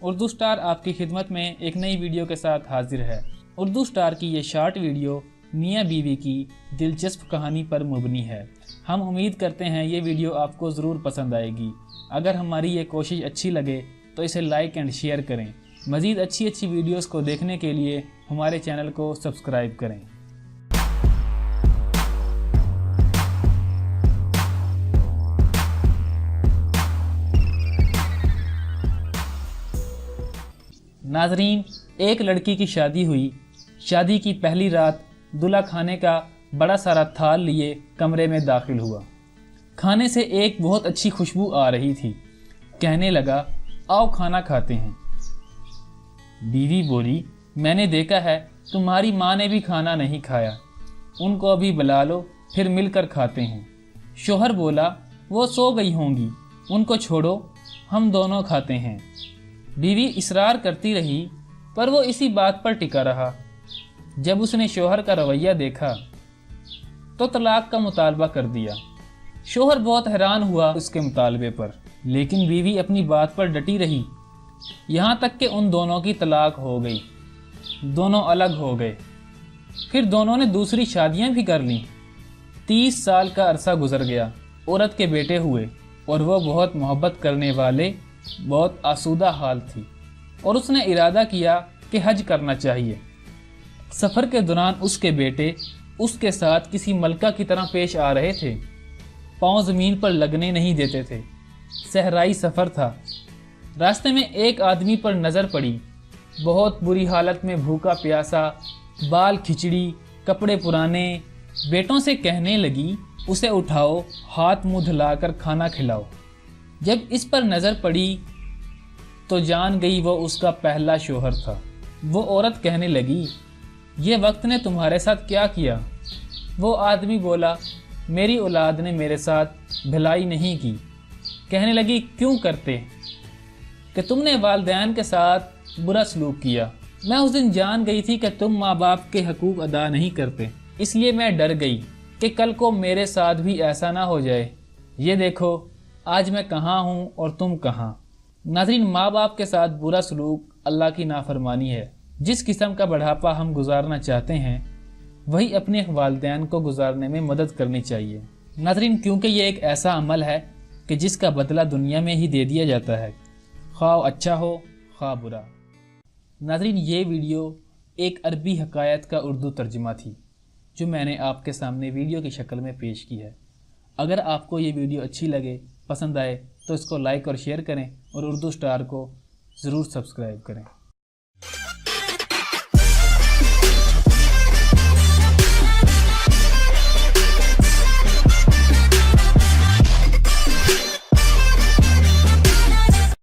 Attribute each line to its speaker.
Speaker 1: Urdu star آپ کی خدمت میں ایک نئی ویڈیو کے ساتھ حاضر ہے۔ اردو اسٹار کی یہ شارٹ ویڈیو میاں بیوی کی دلچسپ کہانی پر مبنی ہے۔ ہم امید کرتے ہیں یہ ویڈیو آپ کو ضرور پسند آئے گی۔ اگر ہماری یہ کوشش اچھی لگے تو اسے لائک اینڈ شیئر کریں۔ مزید اچھی ویڈیوز کو دیکھنے کے لیے ہمارے چینل کو سبسکرائب کریں۔ ناظرین، ایک لڑکی کی شادی ہوئی۔ شادی کی پہلی رات دلہا کھانے کا بڑا سارا تھال لیے کمرے میں داخل ہوا۔ کھانے سے ایک بہت اچھی خوشبو آ رہی تھی۔ کہنے لگا، آؤ کھانا کھاتے ہیں۔ بیوی بولی، میں نے دیکھا ہے تمہاری ماں نے بھی کھانا نہیں کھایا، ان کو ابھی بلا لو، پھر مل کر کھاتے ہیں۔ شوہر بولا، وہ سو گئی ہوں گی، ان کو چھوڑو، ہم دونوں کھاتے ہیں۔ بیوی اصرار کرتی رہی پر وہ اسی بات پر ٹکا رہا۔ جب اس نے شوہر کا رویہ دیکھا تو طلاق کا مطالبہ کر دیا۔ شوہر بہت حیران ہوا اس کے مطالبے پر، لیکن بیوی اپنی بات پر ڈٹی رہی، یہاں تک کہ ان دونوں کی طلاق ہو گئی۔ دونوں الگ ہو گئے۔ پھر دونوں نے دوسری شادیاں بھی کر لیں۔ 30 سال کا عرصہ گزر گیا۔ عورت کے بیٹے ہوئے اور وہ بہت محبت کرنے والے، بہت آسودہ حال تھی، اور اس نے ارادہ کیا کہ حج کرنا چاہیے۔ سفر کے دوران اس کے بیٹے اس کے ساتھ کسی ملکہ کی طرح پیش آ رہے تھے۔ پاؤں زمین پر لگنے نہیں دیتے تھے۔ صحرائی سفر تھا۔ راستے میں ایک آدمی پر نظر پڑی، بہت بری حالت میں، بھوکا پیاسا، بال کھچڑی، کپڑے پرانے۔ بیٹوں سے کہنے لگی، اسے اٹھاؤ، ہاتھ منہ دھلا کر کھانا کھلاؤ۔ جب اس پر نظر پڑی تو جان گئی وہ اس کا پہلا شوہر تھا۔ وہ عورت کہنے لگی، یہ وقت نے تمہارے ساتھ کیا کیا؟ وہ آدمی بولا، میری اولاد نے میرے ساتھ بھلائی نہیں کی۔ کہنے لگی، کیوں کرتے؟ کہ تم نے والدین کے ساتھ برا سلوک کیا۔ میں اس دن جان گئی تھی کہ تم ماں باپ کے حقوق ادا نہیں کرتے، اس لیے میں ڈر گئی کہ کل کو میرے ساتھ بھی ایسا نہ ہو جائے۔ یہ دیکھو آج میں کہاں ہوں اور تم کہاں۔ ناظرین، ماں باپ کے ساتھ برا سلوک اللہ کی نافرمانی ہے۔ جس قسم کا بڑھاپا ہم گزارنا چاہتے ہیں وہی اپنے والدین کو گزارنے میں مدد کرنی چاہیے۔ ناظرین، کیونکہ یہ ایک ایسا عمل ہے کہ جس کا بدلہ دنیا میں ہی دے دیا جاتا ہے، خواہ اچھا ہو خواہ برا۔ ناظرین، یہ ویڈیو ایک عربی حکایت کا اردو ترجمہ تھی جو میں نے آپ کے سامنے ویڈیو کی شکل میں پیش کی ہے۔ اگر آپ کو یہ ویڈیو اچھی لگے، پسند آئے تو اس کو لائک اور شیئر کریں اور اردو اسٹار کو ضرور سبسکرائب کریں۔